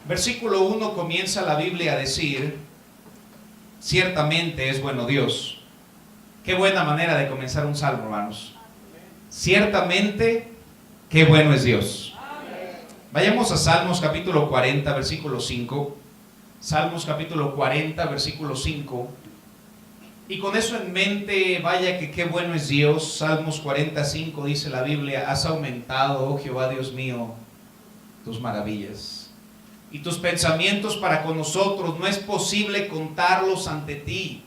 Versículo 1 comienza la Biblia a decir: ciertamente es bueno Dios. Qué buena manera de comenzar un salmo, hermanos. Ciertamente, qué bueno es Dios. Vayamos a Salmos capítulo 40, versículo 5. Salmos capítulo 40, versículo 5. Y con eso en mente, vaya que qué bueno es Dios. Salmos 45 dice la Biblia: has aumentado, oh Jehová Dios mío, tus maravillas y tus pensamientos para con nosotros. No es posible contarlos ante ti.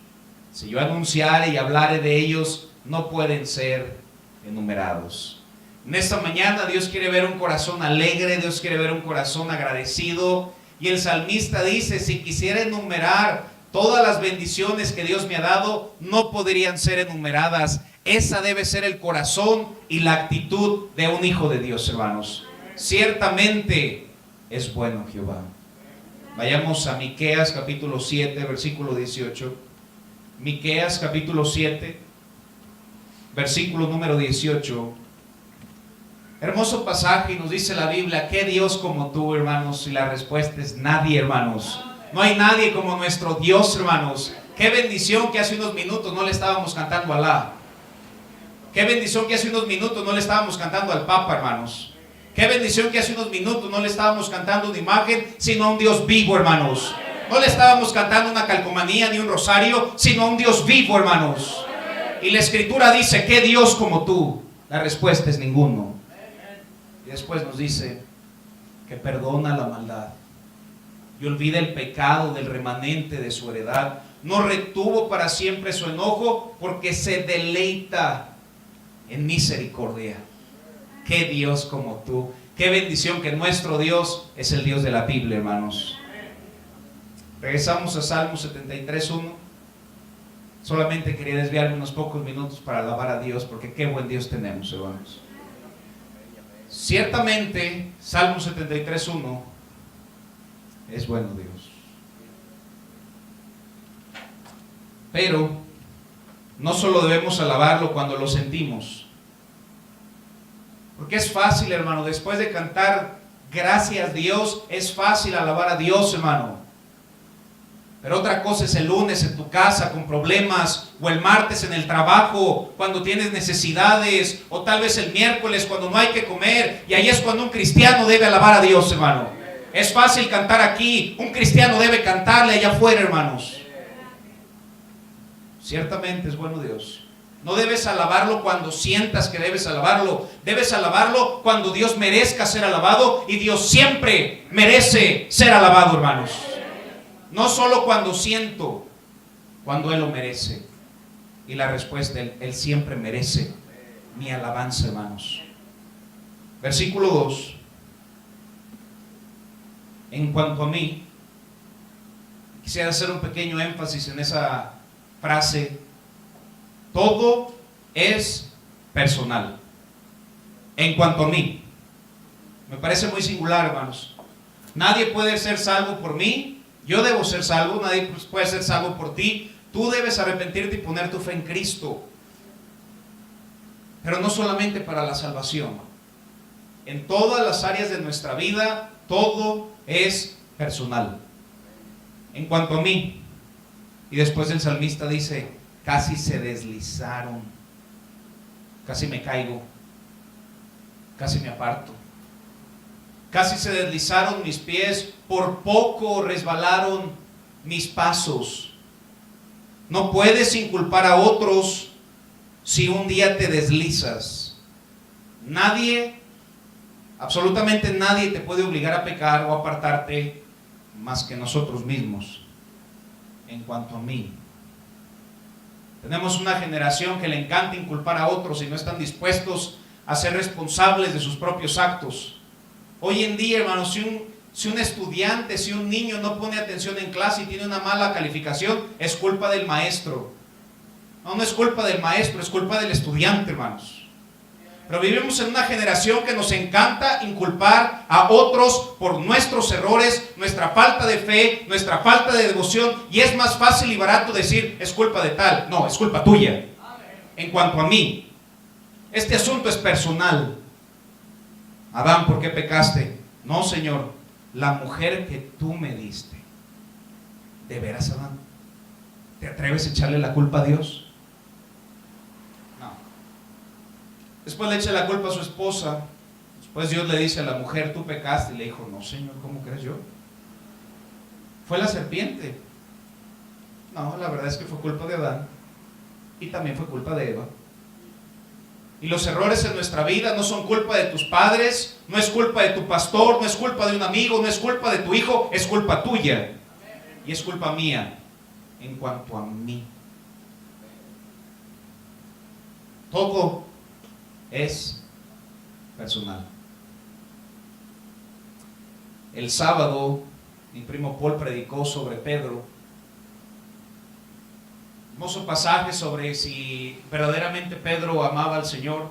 Si yo anunciare y hablare de ellos, no pueden ser enumerados. En esta mañana Dios quiere ver un corazón alegre, Dios quiere ver un corazón agradecido. Y el salmista dice: si quisiera enumerar todas las bendiciones que Dios me ha dado, no podrían ser enumeradas. Esa debe ser el corazón y la actitud de un hijo de Dios, hermanos. Ciertamente es bueno Jehová. Vayamos a Miqueas capítulo 7, versículo 18. Miqueas capítulo 7, versículo número 18. Hermoso pasaje, y nos dice la Biblia: ¿qué Dios como tú, hermanos? Y la respuesta es nadie, hermanos. No hay nadie como nuestro Dios, hermanos. Qué bendición que hace unos minutos no le estábamos cantando a Alá. Qué bendición que hace unos minutos no le estábamos cantando al Papa, hermanos. Qué bendición que hace unos minutos no le estábamos cantando una imagen, sino a un Dios vivo, hermanos. No le estábamos cantando una calcomanía ni un rosario, sino a un Dios vivo, hermanos. Y la Escritura dice: ¿qué Dios como tú? La respuesta es ninguno. Y después nos dice que perdona la maldad y olvida el pecado del remanente de su heredad. No retuvo para siempre su enojo, porque se deleita en misericordia. Qué Dios como tú. Qué bendición que nuestro Dios es el Dios de la Biblia, hermanos. Regresamos a Salmo 73:1. Solamente quería desviarme unos pocos minutos para alabar a Dios, porque qué buen Dios tenemos, hermanos. Ciertamente, Salmo 73:1 es bueno Dios. Pero no solo debemos alabarlo cuando lo sentimos, porque es fácil, hermano, después de cantar gracias Dios, es fácil alabar a Dios, hermano. Pero otra cosa es el lunes en tu casa con problemas, o el martes en el trabajo cuando tienes necesidades, o tal vez el miércoles cuando no hay que comer. Y ahí es cuando un cristiano debe alabar a Dios, hermano. Es fácil cantar aquí, un cristiano debe cantarle allá afuera, hermanos. Ciertamente es bueno Dios. No debes alabarlo cuando sientas que debes alabarlo. Debes alabarlo cuando Dios merezca ser alabado, y Dios siempre merece ser alabado, hermanos. No solo cuando siento, cuando Él lo merece. Y la respuesta: Él siempre merece mi alabanza, hermanos. Versículo 2. En cuanto a mí, quisiera hacer un pequeño énfasis en esa frase: todo es personal. En cuanto a mí, me parece muy singular, hermanos. Nadie puede ser salvo por mí. Yo debo ser salvo. Nadie puede ser salvo por ti. Tú debes arrepentirte y poner tu fe en Cristo. Pero no solamente para la salvación. En todas las áreas de nuestra vida, todo es personal. En cuanto a mí. Y después el salmista dice: casi se deslizaron, casi me caigo, casi me aparto. Casi se deslizaron mis pies, por poco resbalaron mis pasos. No puedes inculpar a otros si un día te deslizas. Nadie, absolutamente nadie te puede obligar a pecar o a apartarte más que nosotros mismos. En cuanto a mí, tenemos una generación que le encanta inculpar a otros y no están dispuestos a ser responsables de sus propios actos. Hoy en día, hermanos, si un estudiante, si un niño no pone atención en clase y tiene una mala calificación, es culpa del maestro. No es culpa del maestro, es culpa del estudiante, hermanos. Pero vivimos en una generación que nos encanta inculpar a otros por nuestros errores, nuestra falta de fe, nuestra falta de devoción. Y es más fácil y barato decir: es culpa de tal. No, es culpa tuya. En cuanto a mí, este asunto es personal. Adán, ¿por qué pecaste? No, Señor, la mujer que tú me diste. ¿De veras, Adán? ¿Te atreves a echarle la culpa a Dios? No. Después le echa la culpa a su esposa. Después Dios le dice a la mujer, tú pecaste. Y le dijo, no, Señor, ¿cómo crees yo? Fue la serpiente. No, la verdad es que fue culpa de Adán. Y también fue culpa de Eva. Y los errores en nuestra vida no son culpa de tus padres, no es culpa de tu pastor, no es culpa de un amigo, no es culpa de tu hijo, es culpa tuya. Y es culpa mía en cuanto a mí. Todo es personal. El sábado, mi primo Paul predicó sobre Pedro. Hermoso pasaje sobre si verdaderamente Pedro amaba al Señor.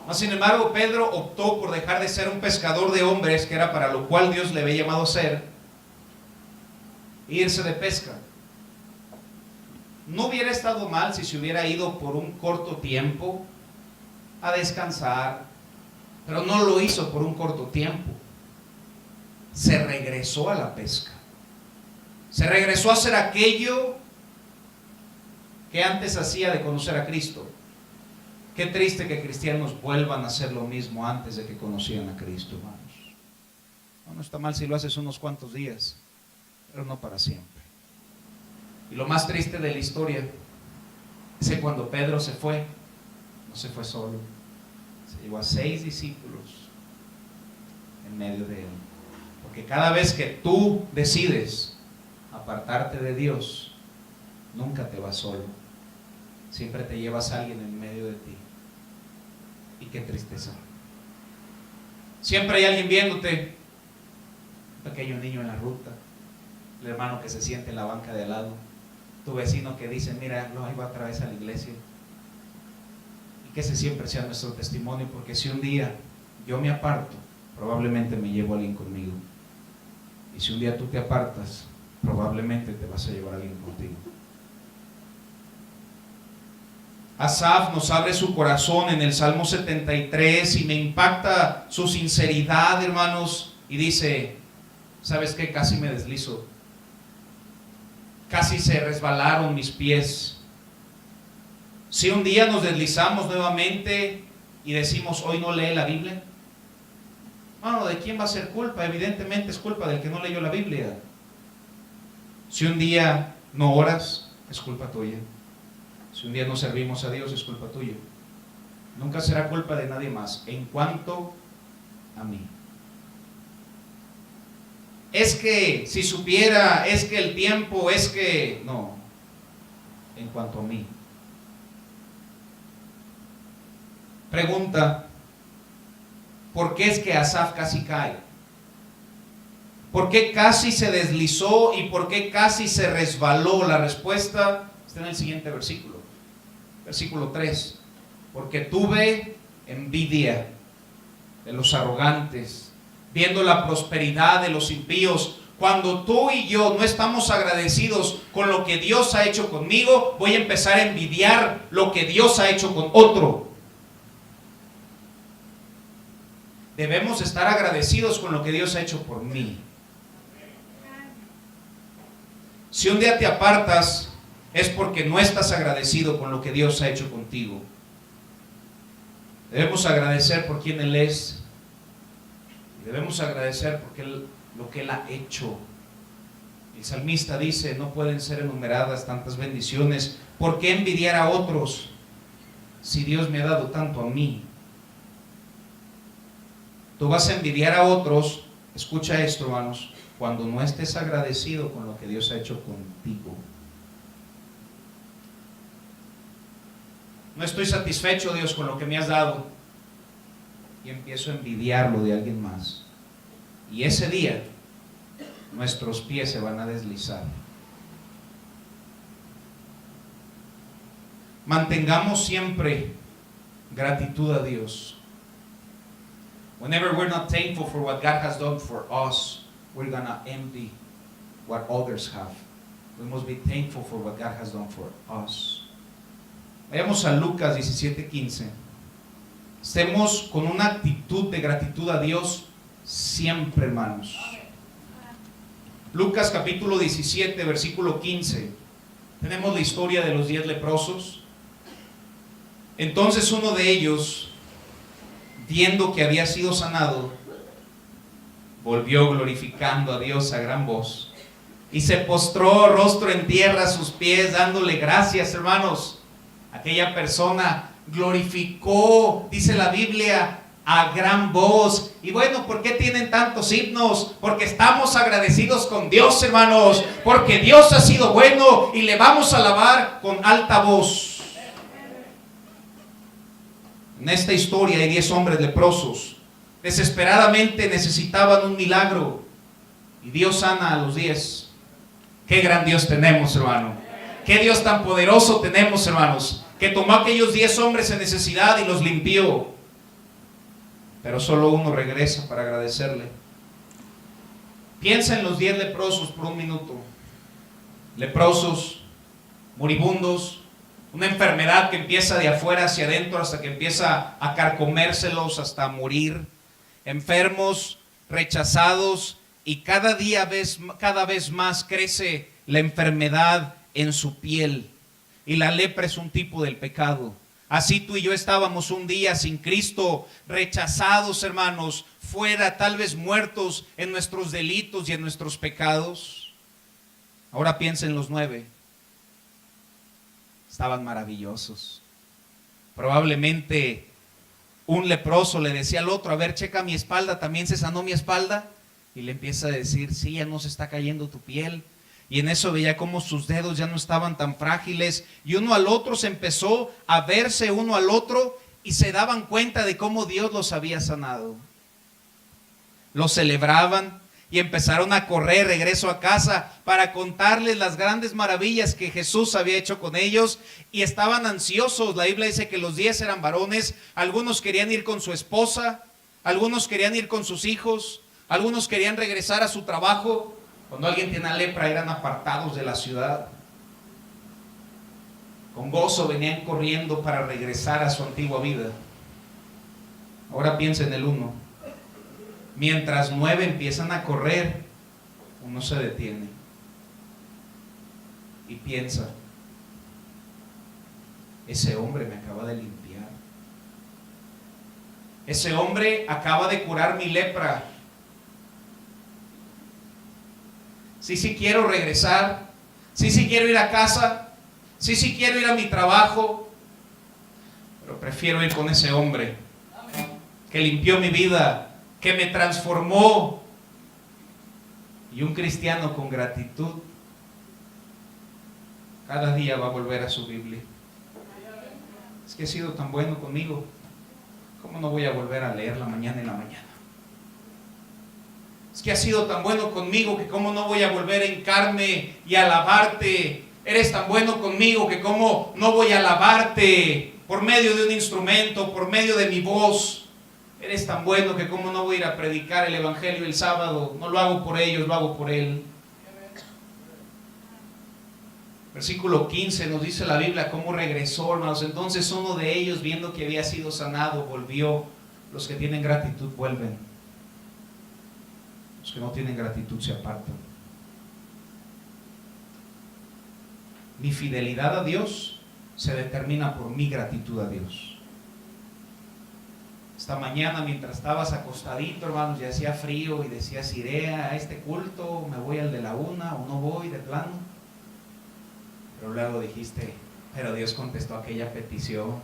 Mas sin embargo, Pedro optó por dejar de ser un pescador de hombres, que era para lo cual Dios le había llamado a ser, e irse de pesca. No hubiera estado mal si se hubiera ido por un corto tiempo a descansar, pero no lo hizo por un corto tiempo. Se regresó a la pesca. Se regresó a hacer aquello que antes hacía de conocer a Cristo. Qué triste que cristianos vuelvan a hacer lo mismo antes de que conocieran a Cristo, hermanos. No está mal si lo haces unos cuantos días, pero no para siempre. Y lo más triste de la historia es que cuando Pedro se fue, no se fue solo. Se llevó a 6 discípulos en medio de él. Porque cada vez que tú decides apartarte de Dios, nunca te vas solo. Siempre te llevas a alguien en medio de ti. Y qué tristeza. Siempre hay alguien viéndote. Un pequeño niño en la ruta, el hermano que se siente en la banca de al lado, tu vecino que dice, mira, ahí va otra vez a la iglesia. Y que ese siempre sea nuestro testimonio, porque si un día yo me aparto, probablemente me llevo a alguien conmigo. Y si un día tú te apartas, probablemente te vas a llevar a alguien contigo. Asaf nos abre su corazón en el Salmo 73 y me impacta su sinceridad, hermanos, y dice, ¿sabes qué? Casi me deslizo. Casi se resbalaron mis pies. Si un día nos deslizamos nuevamente y decimos, hoy no lee la Biblia, bueno, ¿de quién va a ser culpa? Evidentemente es culpa del que no leyó la Biblia. Si un día no oras, es culpa tuya. Si un día no servimos a Dios, es culpa tuya. Nunca será culpa de nadie más. En cuanto a mí. Es que si supiera, es que el tiempo, es que... No. En cuanto a mí. Pregunta, ¿por qué es que Asaf casi cae? ¿Por qué casi se deslizó y por qué casi se resbaló? La respuesta está en el siguiente versículo. Versículo 3. Porque tuve envidia de los arrogantes, viendo la prosperidad de los impíos. Cuando tú y yo no estamos agradecidos con lo que Dios ha hecho conmigo, voy a empezar a envidiar lo que Dios ha hecho con otro. Debemos estar agradecidos con lo que Dios ha hecho por mí. Si un día te apartas, es porque no estás agradecido con lo que Dios ha hecho contigo. Debemos agradecer por quien Él es. Debemos agradecer por lo que Él ha hecho. El salmista dice, no pueden ser enumeradas tantas bendiciones. ¿Por qué envidiar a otros si Dios me ha dado tanto a mí? Tú vas a envidiar a otros, escucha esto, hermanos, cuando no estés agradecido con lo que Dios ha hecho contigo. No estoy satisfecho, Dios, con lo que me has dado, y empiezo a envidiarlo de alguien más. Y ese día nuestros pies se van a deslizar. Mantengamos siempre gratitud a Dios. Whenever we're not thankful for what God has done for us, we're gonna envy what others have. We must be thankful for what God has done for us. Vayamos a Lucas 17:15. Estemos con una actitud de gratitud a Dios siempre, hermanos. Lucas capítulo 17, versículo 15. Tenemos la historia de los 10 leprosos. Entonces uno de ellos, viendo que había sido sanado, volvió glorificando a Dios a gran voz y se postró rostro en tierra a sus pies, dándole gracias, hermanos. Aquella persona glorificó, dice la Biblia, a gran voz. Y bueno, ¿por qué tienen tantos himnos? Porque estamos agradecidos con Dios, hermanos, porque Dios ha sido bueno y le vamos a alabar con alta voz. En esta historia hay 10 hombres leprosos. Desesperadamente necesitaban un milagro y Dios sana a los 10. Qué gran Dios tenemos, hermano. Qué Dios tan poderoso tenemos, hermanos, que tomó a aquellos 10 hombres en necesidad y los limpió. Pero solo uno regresa para agradecerle. Piensa en los 10 leprosos por un minuto. Leprosos, moribundos, una enfermedad que empieza de afuera hacia adentro hasta que empieza a carcomérselos hasta morir. Enfermos, rechazados, y cada vez más crece la enfermedad en su piel. Y la lepra es un tipo del pecado. Así tú y yo estábamos un día sin Cristo, rechazados, hermanos, fuera, tal vez muertos en nuestros delitos y en nuestros pecados. Ahora piensa en los 9. Estaban maravillosos. Probablemente un leproso le decía al otro: a ver, checa mi espalda, ¿también se sanó mi espalda? Y le empieza a decir: sí, ya no se está cayendo tu piel. Y en eso veía cómo sus dedos ya no estaban tan frágiles. Y uno al otro se empezó a verse uno al otro y se daban cuenta de cómo Dios los había sanado. Lo celebraban y empezaron a correr regreso a casa para contarles las grandes maravillas que Jesús había hecho con ellos. Y estaban ansiosos. La Biblia dice que los 10 eran varones. Algunos querían ir con su esposa, algunos querían ir con sus hijos, algunos querían regresar a su trabajo. Cuando alguien tiene lepra, eran apartados de la ciudad. Con gozo venían corriendo para regresar a su antigua vida. Ahora piensa en el 1. Mientras 9 empiezan a correr, uno se detiene y piensa: ese hombre me acaba de limpiar. Ese hombre acaba de curar mi lepra. Sí quiero regresar. Sí quiero ir a casa. Sí quiero ir a mi trabajo. Pero prefiero ir con ese hombre que limpió mi vida, que me transformó. Y un cristiano con gratitud cada día va a volver a su Biblia. Es que ha sido tan bueno conmigo, ¿cómo no voy a volver a leerla mañana en la mañana? Es que has sido tan bueno conmigo que cómo no voy a volver a hincarme y alabarte. Eres tan bueno conmigo que cómo no voy a alabarte por medio de un instrumento, por medio de mi voz. Eres tan bueno que cómo no voy a ir a predicar el evangelio el sábado. No lo hago por ellos, lo hago por Él. Versículo 15 nos dice la Biblia cómo regresó, hermanos. Entonces uno de ellos, viendo que había sido sanado, volvió. Los que tienen gratitud vuelven. Los que no tienen gratitud se apartan. Mi fidelidad a Dios se determina por mi gratitud a Dios. Esta mañana, mientras estabas acostadito, hermanos, ya hacía frío y decías: iré a este culto, me voy al de la 1 o no voy de plano. Pero luego dijiste: pero Dios contestó aquella petición.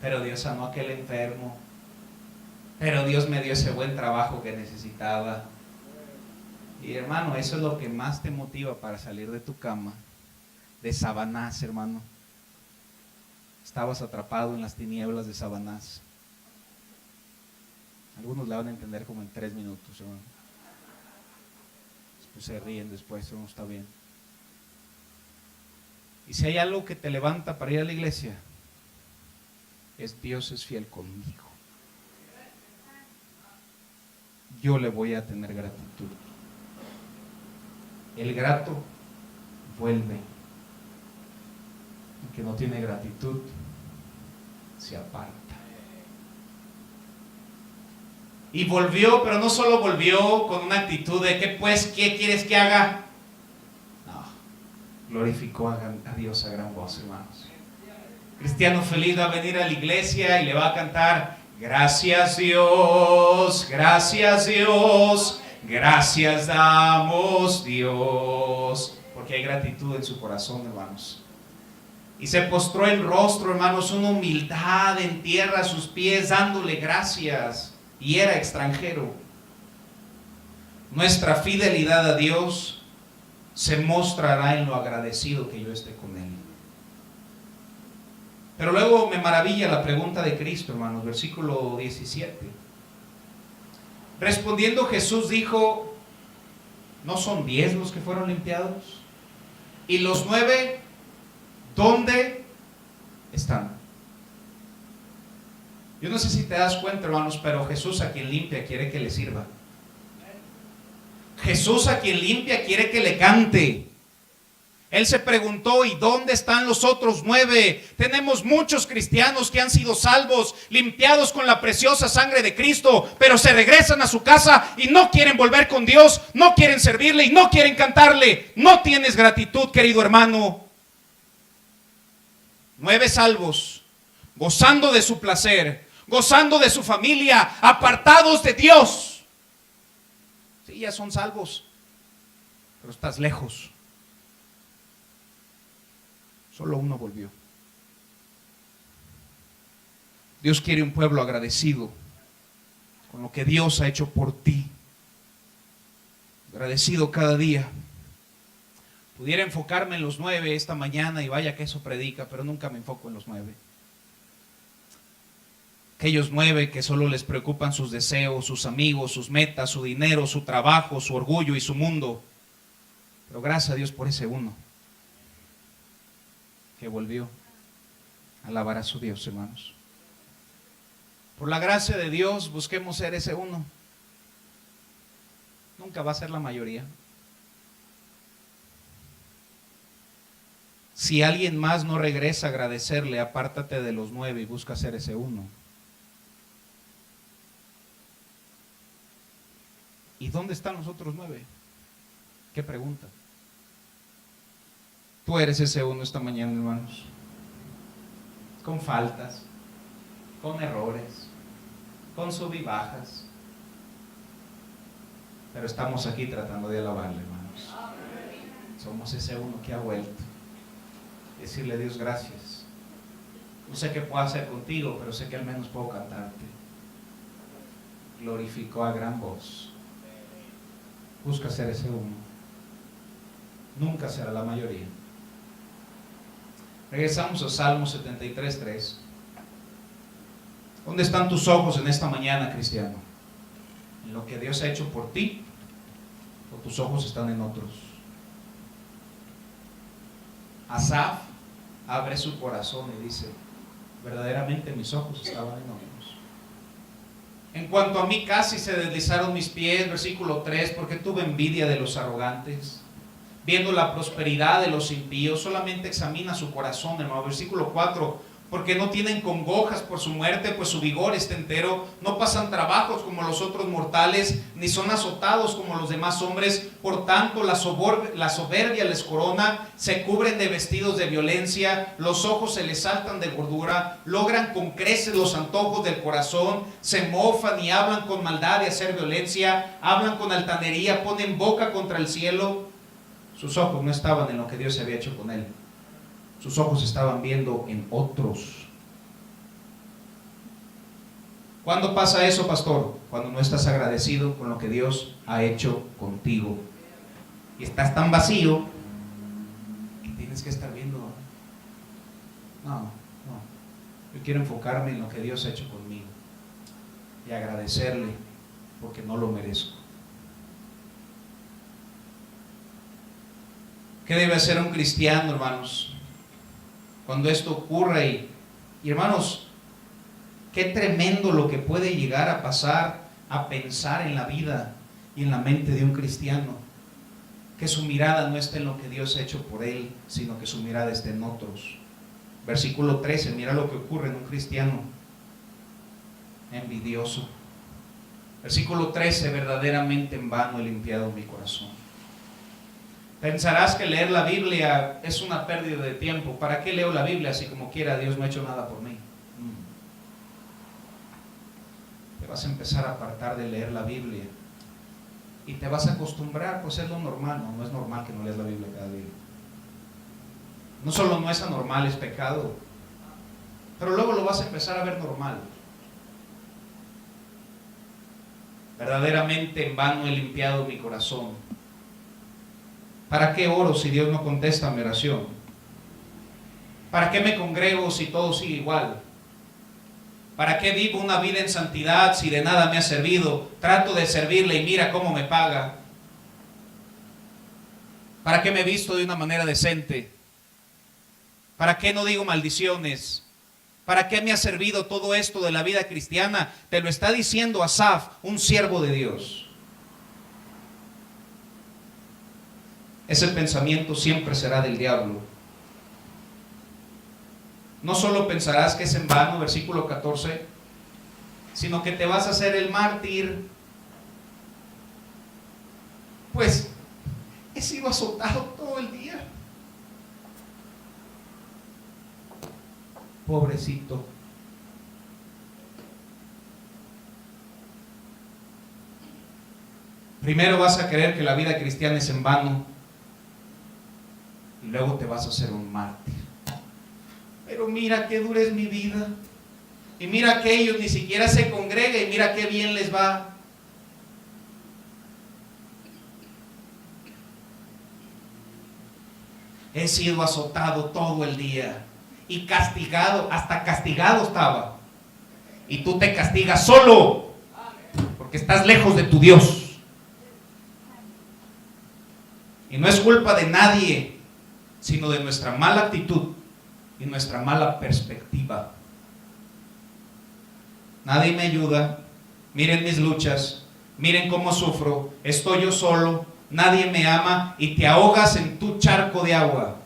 Pero Dios sanó a aquel enfermo. Pero Dios me dio ese buen trabajo que necesitaba. Y hermano, eso es lo que más te motiva para salir de tu cama. De Sabanás, hermano. Estabas atrapado en las tinieblas de Sabanás. Algunos la van a entender como en 3 minutos, hermano. Después se ríen, después eso no está bien. Y si hay algo que te levanta para ir a la iglesia, es: Dios es fiel conmigo. Yo le voy a tener gratitud. El grato vuelve. El que no tiene gratitud se aparta. Y volvió, pero no solo volvió con una actitud de ¿qué pues? ¿Qué quieres que haga? No, glorificó a Dios a gran voz, hermanos. Cristiano feliz va a venir a la iglesia y le va a cantar: gracias Dios, gracias Dios, gracias damos Dios. Porque hay gratitud en su corazón, hermanos. Y se postró el rostro, hermanos, una humildad en tierra a sus pies, dándole gracias. Y era extranjero. Nuestra fidelidad a Dios se mostrará en lo agradecido que yo esté con Él. Pero luego me maravilla la pregunta de Cristo, hermanos, versículo 17. Respondiendo Jesús dijo: ¿no son 10 los que fueron limpiados? ¿Y los 9 dónde están? Yo no sé si te das cuenta, hermanos, pero Jesús a quien limpia quiere que le sirva. Jesús a quien limpia quiere que le cante. Él se preguntó: ¿y dónde están los otros 9? Tenemos muchos cristianos que han sido salvos, limpiados con la preciosa sangre de Cristo, pero se regresan a su casa y no quieren volver con Dios, no quieren servirle y no quieren cantarle. No tienes gratitud, querido hermano. 9 salvos, gozando de su placer, gozando de su familia, apartados de Dios. Sí, ya son salvos, pero estás lejos. Solo uno volvió. Dios quiere un pueblo agradecido con lo que Dios ha hecho por ti. Agradecido cada día. Pudiera enfocarme en los 9 esta mañana, y vaya que eso predica, pero nunca me enfoco en los 9. Aquellos 9 que solo les preocupan sus deseos, sus amigos, sus metas, su dinero, su trabajo, su orgullo y su mundo. Pero gracias a Dios por ese uno que volvió a alabar a su Dios, hermanos. Por la gracia de Dios, busquemos ser ese uno. Nunca va a ser la mayoría. Si alguien más no regresa a agradecerle, apártate de los 9 y busca ser ese uno. ¿Y dónde están los otros 9? ¿Qué pregunta? Tú eres ese uno esta mañana, hermanos. Con faltas, con errores, con sub y bajas. Pero estamos aquí tratando de alabarle, hermanos. Somos ese uno que ha vuelto. Decirle a Dios gracias. No sé qué puedo hacer contigo, pero sé que al menos puedo cantarte. Glorificó a gran voz. Busca ser ese uno. Nunca será la mayoría. Regresamos a Salmo 73:3. ¿Dónde están tus ojos en esta mañana, cristiano? ¿En lo que Dios ha hecho por ti? ¿O tus ojos están en otros? Asaf abre su corazón y dice: verdaderamente mis ojos estaban en otros. En cuanto a mí, casi se deslizaron mis pies, versículo 3, porque tuve envidia de los arrogantes, viendo la prosperidad de los impíos. Solamente examina su corazón, hermano. Versículo 4, porque no tienen congojas por su muerte, pues su vigor está entero. No pasan trabajos como los otros mortales, ni son azotados como los demás hombres. Por tanto, la soberbia les corona, se cubren de vestidos de violencia, los ojos se les saltan de gordura, logran con creces los antojos del corazón, se mofan y hablan con maldad de hacer violencia, hablan con altanería, ponen boca contra el cielo. Sus ojos no estaban en lo que Dios había hecho con él. Sus ojos estaban viendo en otros. ¿Cuándo pasa eso, pastor? Cuando no estás agradecido con lo que Dios ha hecho contigo. Y estás tan vacío que tienes que estar viendo. No. Yo quiero enfocarme en lo que Dios ha hecho conmigo y agradecerle porque no lo merezco. ¿Qué debe hacer un cristiano, hermanos, cuando esto ocurra? Y hermanos, qué tremendo lo que puede llegar a pasar, a pensar en la vida y en la mente de un cristiano, que su mirada no esté en lo que Dios ha hecho por él, sino que su mirada esté en otros. Versículo 13, mira lo que ocurre en un cristiano envidioso. Versículo 13, verdaderamente en vano he limpiado mi corazón. Pensarás que leer la Biblia es una pérdida de tiempo. ¿Para qué leo la Biblia si como quiera Dios no ha hecho nada por mí? Te vas a empezar a apartar de leer la Biblia y te vas a acostumbrar, pues es lo normal. No es normal que no leas la Biblia cada día. No solo no es anormal, es pecado. Pero luego lo vas a empezar a ver normal. Verdaderamente en vano he limpiado mi corazón. ¿Para qué oro si Dios no contesta mi oración? ¿Para qué me congrego si todo sigue igual? ¿Para qué vivo una vida en santidad si de nada me ha servido? Trato de servirle y mira cómo me paga. ¿Para qué me visto de una manera decente? ¿Para qué no digo maldiciones? ¿Para qué me ha servido todo esto de la vida cristiana? Te lo está diciendo Asaf, un siervo de Dios. Ese pensamiento siempre será del diablo. No solo pensarás que es en vano, versículo 14, sino que te vas a hacer el mártir. Pues he sido azotado todo el día. Pobrecito. Primero vas a creer que la vida cristiana es en vano y luego te vas a hacer un mártir. Pero mira qué dura es mi vida. Y mira que ellos ni siquiera se congregan y mira qué bien les va. He sido azotado todo el día y castigado, hasta castigado estaba. Y tú te castigas solo porque estás lejos de tu Dios. Y no es culpa de nadie, sino de nuestra mala actitud y nuestra mala perspectiva. Nadie me ayuda. Miren mis luchas, miren cómo sufro, estoy yo solo, nadie me ama y te ahogas en tu charco de agua.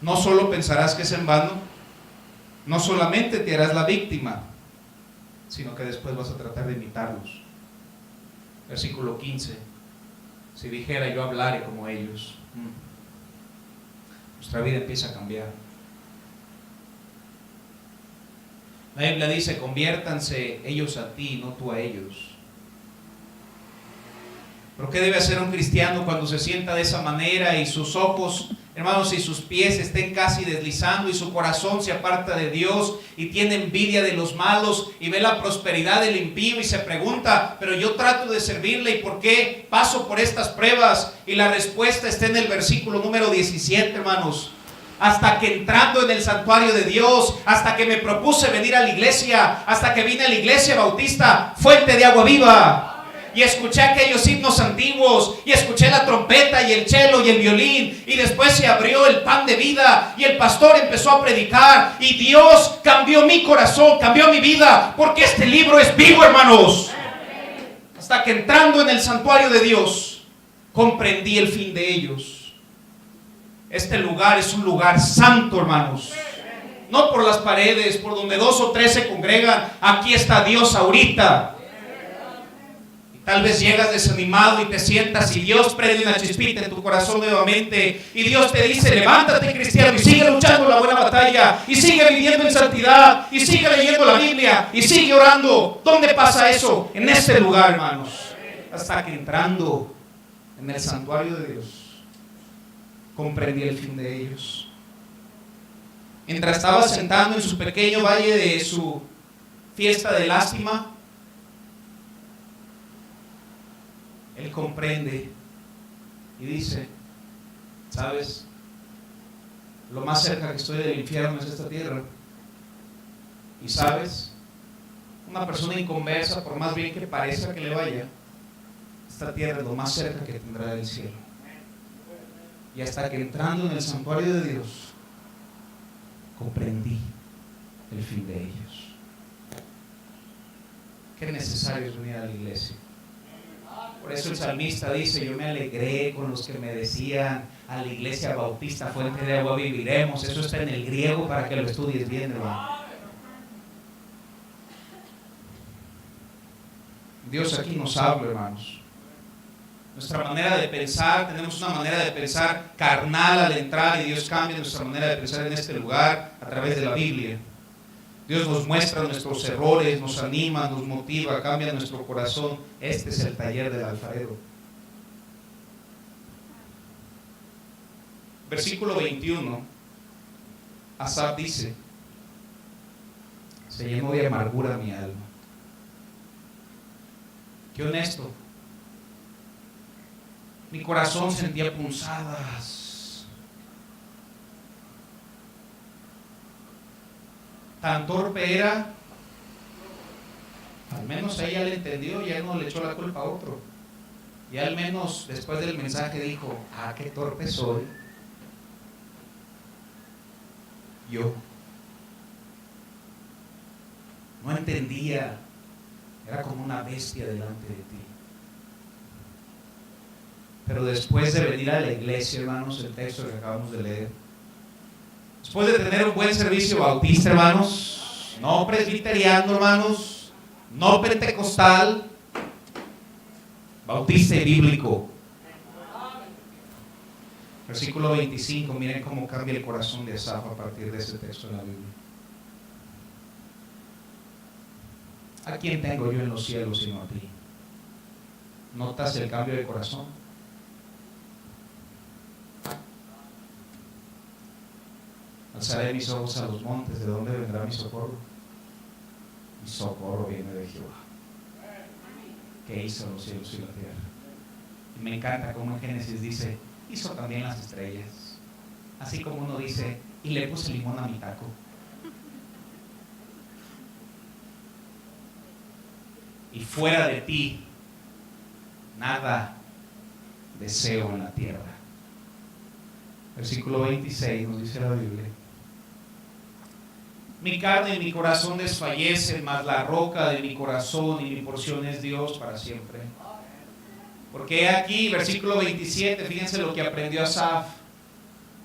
No solo pensarás que es en vano, no solamente te harás la víctima, sino que después vas a tratar de imitarlos. Versículo 15. Si dijera yo hablaré como ellos, nuestra vida empieza a cambiar. La Biblia dice, conviértanse ellos a ti, no tú a ellos. ¿Pero qué debe hacer un cristiano cuando se sienta de esa manera y sus ojos, hermanos, y sus pies estén casi deslizando y su corazón se aparta de Dios y tiene envidia de los malos y ve la prosperidad del impío y se pregunta, pero yo trato de servirle y por qué paso por estas pruebas? Y la respuesta está en el versículo número 17, hermanos. Hasta que entrando en el santuario de Dios, hasta que me propuse venir a la iglesia, hasta que vine a la iglesia bautista, fuente de agua viva, y escuché aquellos himnos antiguos, y escuché la trompeta y el cello y el violín, y después se abrió el pan de vida, y el pastor empezó a predicar, y Dios cambió mi corazón, cambió mi vida, porque este libro es vivo, hermanos. Hasta que entrando en el santuario de Dios, comprendí el fin de ellos. Este lugar es un lugar santo, hermanos. No por las paredes, por donde 2 o 3 se congregan. Aquí está Dios ahorita. Y tal vez llegas desanimado y te sientas y Dios prende una chispita en tu corazón nuevamente. Y Dios te dice, levántate, cristiano, y sigue luchando la buena batalla. Y sigue viviendo en santidad. Y sigue leyendo la Biblia. Y sigue orando. ¿Dónde pasa eso? En este lugar, hermanos. Hasta que entrando en el santuario de Dios, comprendí el fin de ellos. Mientras estaba sentado en su pequeño valle de su fiesta de lástima, él comprende y dice, ¿sabes? Lo más cerca que estoy del infierno es esta tierra. Y ¿sabes? Una persona inconversa, por más bien que parezca que le vaya, esta tierra es lo más cerca que tendrá del cielo. Y hasta que entrando en el santuario de Dios, comprendí el fin de ellos. Qué necesario es venir a la iglesia. Por eso el salmista dice, yo me alegré con los que me decían, a la iglesia bautista, fuente de agua viviremos. Eso está en el griego para que lo estudies bien, hermano. Dios aquí nos habla, hermanos. Nuestra manera de pensar, tenemos una manera de pensar carnal al entrar, y Dios cambia nuestra manera de pensar en este lugar a través de la Biblia. Dios nos muestra nuestros errores, nos anima, nos motiva, cambia nuestro corazón. Este es el taller del alfarero. Versículo 21, Asaf dice: se llenó de amargura mi alma. Qué honesto. Mi corazón sentía punzadas. Tan torpe era. Al menos ella le entendió, ya no le echó la culpa a otro. Y al menos después del mensaje dijo: ah, qué torpe soy. Yo no entendía. Era como una bestia delante de ti. Pero después de venir a la iglesia, hermanos, el texto que acabamos de leer, después de tener un buen servicio bautista, hermanos, no presbiteriano, hermanos, no pentecostal, bautista y bíblico. Versículo 25, miren cómo cambia el corazón de Asaf a partir de ese texto en la Biblia. ¿A quién tengo yo en los cielos sino a ti? ¿Notas el cambio de corazón? Alzaré mis ojos a los montes, ¿de dónde vendrá mi socorro? Mi socorro viene de Jehová, que hizo los cielos y la tierra. Y me encanta como en Génesis dice: hizo también las estrellas. Así como uno dice: y le puse limón a mi taco. Y fuera de ti, nada deseo en la tierra. Versículo 26 nos dice la Biblia: mi carne y mi corazón desfallecen, mas la roca de mi corazón y mi porción es Dios para siempre. Porque aquí, versículo 27, fíjense lo que aprendió Asaf: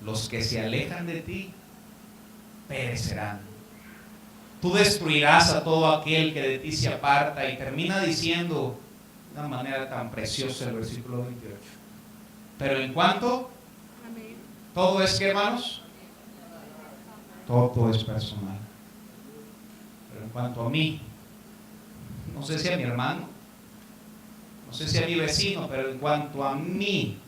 los que se alejan de ti perecerán. Tú destruirás a todo aquel que de ti se aparta. Y termina diciendo de una manera tan preciosa el versículo 28. Pero en cuanto, todo es que, hermanos, todo es personal. Pero en cuanto a mí, no sé si a mi hermano, no sé si a mi vecino, pero en cuanto a mí,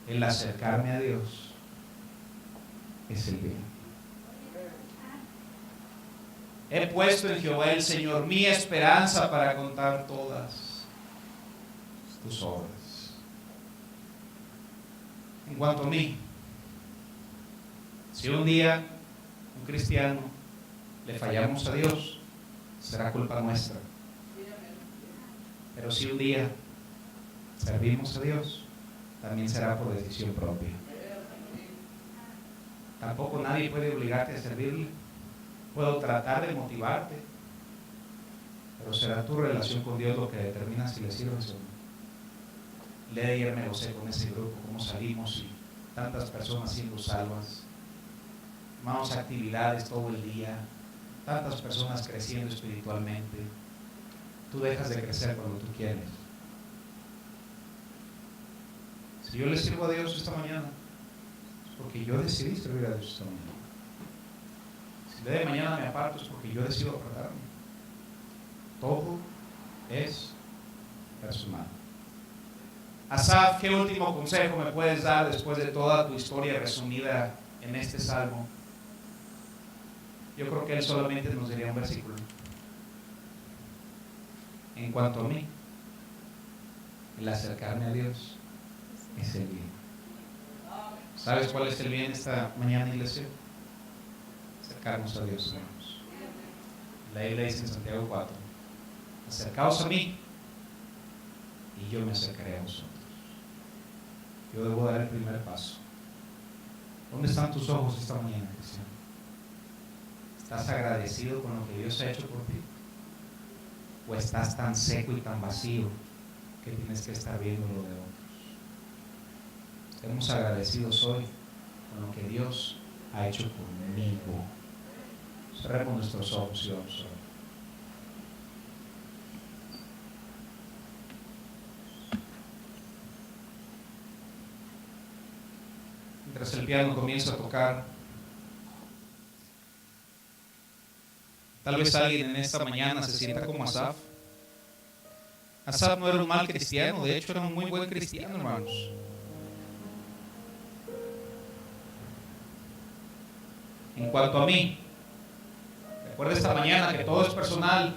el acercarme a Dios es el bien. He puesto en Jehová el Señor mi esperanza para contar todas tus obras. En cuanto a mí, si un día un cristiano le fallamos a Dios, será culpa nuestra. Pero si un día servimos a Dios, también será por decisión propia. Tampoco nadie puede obligarte a servirle. Puedo tratar de motivarte, pero será tu relación con Dios lo que determina si le sirves o no. El día de ayer me gocé con ese grupo, cómo salimos y tantas personas siendo salvas. Hermanos, actividades todo el día, tantas personas creciendo espiritualmente. Tú dejas de crecer cuando tú quieres. Si yo le sirvo a Dios esta mañana, es porque yo decidí servir a Dios esta mañana. Si el día de mañana me aparto, es porque yo decido apartarme. Todo es personal. Asaf, ¿qué último consejo me puedes dar después de toda tu historia resumida en este salmo? Yo creo que él solamente nos diría un versículo. En cuanto a mí, el acercarme a Dios es el bien. ¿Sabes cuál es el bien esta mañana, iglesia? Acercarnos a Dios, hermanos. La Biblia dice en Santiago 4: acercaos a mí y yo me acercaré a vosotros. Yo debo dar el primer paso. ¿Dónde están tus ojos esta mañana, cristiano? ¿Estás agradecido con lo que Dios ha hecho por ti? ¿O estás tan seco y tan vacío que tienes que estar viendo lo de otros? Estemos agradecidos hoy con lo que Dios ha hecho conmigo. Cerremos nuestros ojos y vamos a orar. mientras el piano comienza a tocar. Tal vez alguien en esta mañana se sienta como Asaf. Asaf no era un mal cristiano, de hecho era un muy buen cristiano, hermanos. En cuanto a mí, recuerda esta mañana que todo es personal.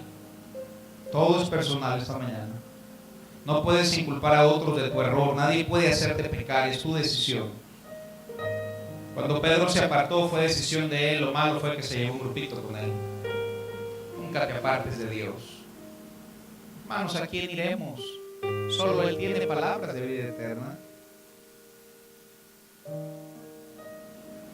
Todo es personal esta mañana. No puedes inculpar a otros de tu error. Nadie puede hacerte pecar, es tu decisión. Cuando Pedro se apartó fue decisión de él. Lo malo fue que se llevó un grupito con él. Nunca te apartes de Dios. Hermanos, ¿a quién iremos? Solo Él tiene palabras de vida eterna.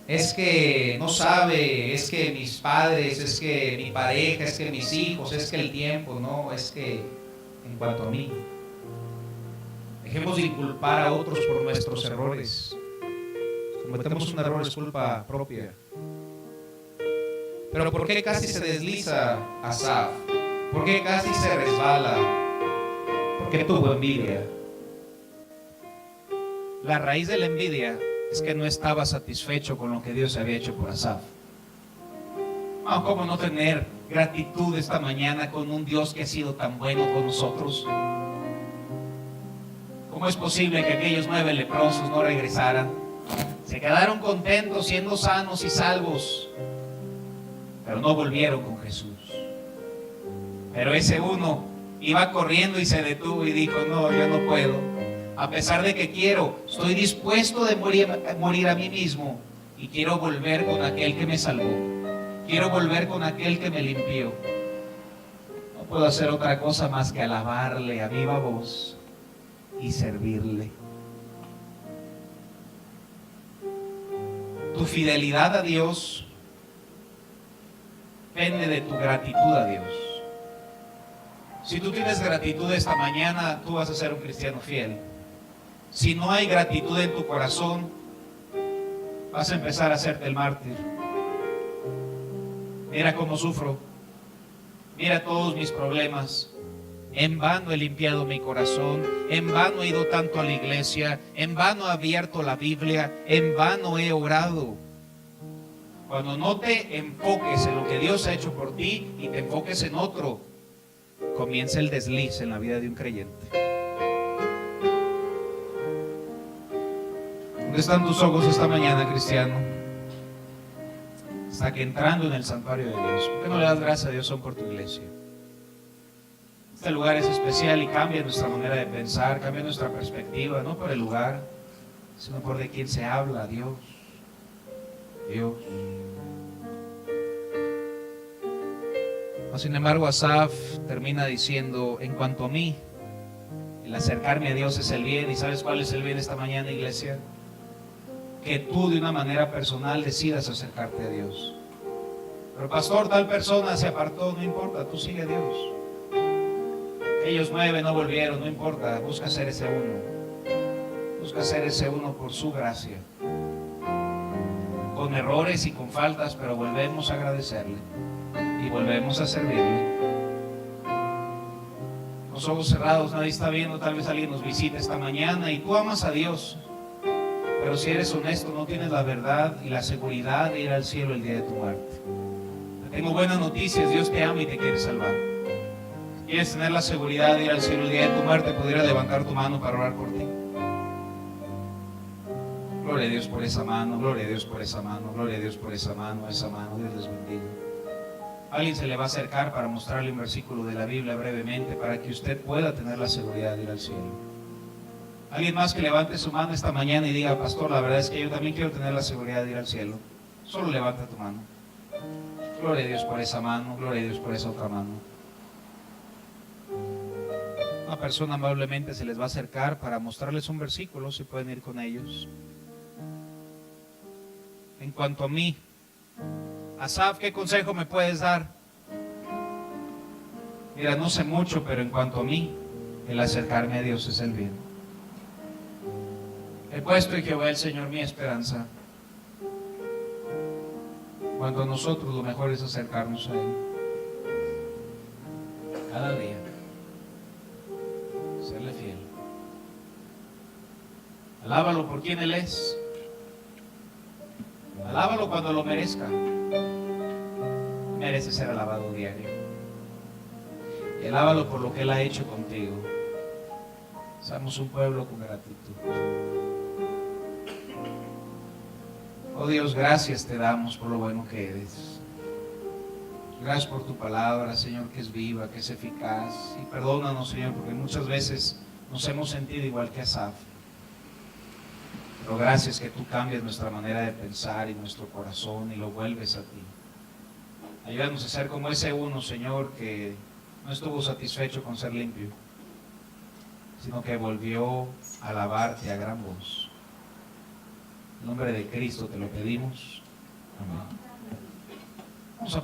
Es que no sabe, es que mis padres, es que mi pareja, es que mis hijos, es que el tiempo. No, es que en cuanto a mí, dejemos de inculpar a otros por nuestros errores. Cometemos un error, es culpa propia. Pero ¿por qué casi se desliza Asaf? ¿Por qué casi se resbala? Porque tuvo envidia. La raíz de la envidia es que no estaba satisfecho con lo que Dios había hecho por Asaf. ¿Cómo no tener gratitud esta mañana con un Dios que ha sido tan bueno con nosotros? ¿Cómo es posible que aquellos 9 leprosos no regresaran? Se quedaron contentos siendo sanos y salvos, pero no volvieron con Jesús. Pero ese uno iba corriendo y se detuvo y dijo: no, yo no puedo. A pesar de que quiero, estoy dispuesto de morir a mí mismo, y quiero volver con aquel que me salvó. Quiero volver con aquel que me limpió. No puedo hacer otra cosa más que alabarle a viva voz y servirle. Tu fidelidad a Dios depende de tu gratitud a Dios. Si tú tienes gratitud esta mañana, tú vas a ser un cristiano fiel. Si no hay gratitud en tu corazón, vas a empezar a hacerte el mártir. Mira cómo sufro. Mira todos mis problemas. En vano he limpiado mi corazón, en vano he ido tanto a la iglesia, en vano he abierto la Biblia, en vano he orado. Cuando no te enfoques en lo que Dios ha hecho por ti y te enfoques en otro, comienza el desliz en la vida de un creyente. ¿Dónde están tus ojos esta mañana, cristiano? Hasta que entrando en el santuario de Dios, ¿por qué no le das gracias a Dios aún por tu iglesia? Este lugar es especial y cambia nuestra manera de pensar, cambia nuestra perspectiva, no por el lugar, sino por de quién se habla, Dios. Dios. Sin embargo, Asaf termina diciendo: en cuanto a mí, el acercarme a Dios es el bien. ¿Y sabes cuál es el bien esta mañana, iglesia? Que tú de una manera personal decidas acercarte a Dios. Pero pastor, tal persona se apartó, no importa, tú sigue a Dios. Ellos 9 no volvieron, no importa, busca ser ese uno. Busca ser ese uno por su gracia. Con errores y con faltas, pero volvemos a agradecerle y volvemos a servirle. Los ojos cerrados, nadie está viendo, tal vez alguien nos visita esta mañana y tú amas a Dios, pero si eres honesto no tienes la verdad y la seguridad de ir al cielo el día de tu muerte. Te tengo buenas noticias, Dios te ama y te quiere salvar. Si quieres tener la seguridad de ir al cielo el día de tu muerte, pudiera levantar tu mano para orar por ti. Gloria a Dios por esa mano, gloria a Dios por esa mano, gloria a Dios por esa mano, Dios les bendiga. Alguien se le va a acercar para mostrarle un versículo de la Biblia brevemente para que usted pueda tener la seguridad de ir al cielo. Alguien más que levante su mano esta mañana y diga: pastor, la verdad es que yo también quiero tener la seguridad de ir al cielo. Solo levanta tu mano. Gloria a Dios por esa mano, gloria a Dios por esa otra mano. Una persona amablemente se les va a acercar para mostrarles un versículo, si pueden ir con ellos. En cuanto a mí, Asaf, ¿qué consejo me puedes dar? Mira, no sé mucho, pero en cuanto a mí, el acercarme a Dios es el bien. He puesto en Jehová el Señor mi esperanza. Cuando a nosotros lo mejor es acercarnos a Él. Cada día. Serle fiel. Alábalo por quien Él es. Alábalo cuando lo merezca. Merece ser alabado diario. Y alábalo por lo que Él ha hecho contigo. Somos un pueblo con gratitud. Oh Dios, gracias te damos por lo bueno que eres. Gracias por tu palabra, Señor, que es viva, que es eficaz. Y perdónanos, Señor, porque muchas veces nos hemos sentido igual que Asaf. Pero gracias que tú cambias nuestra manera de pensar y nuestro corazón y lo vuelves a ti. Ayúdanos a ser como ese uno, Señor, que no estuvo satisfecho con ser limpio, sino que volvió a alabarte a gran voz. En nombre de Cristo te lo pedimos. Amén. Vamos a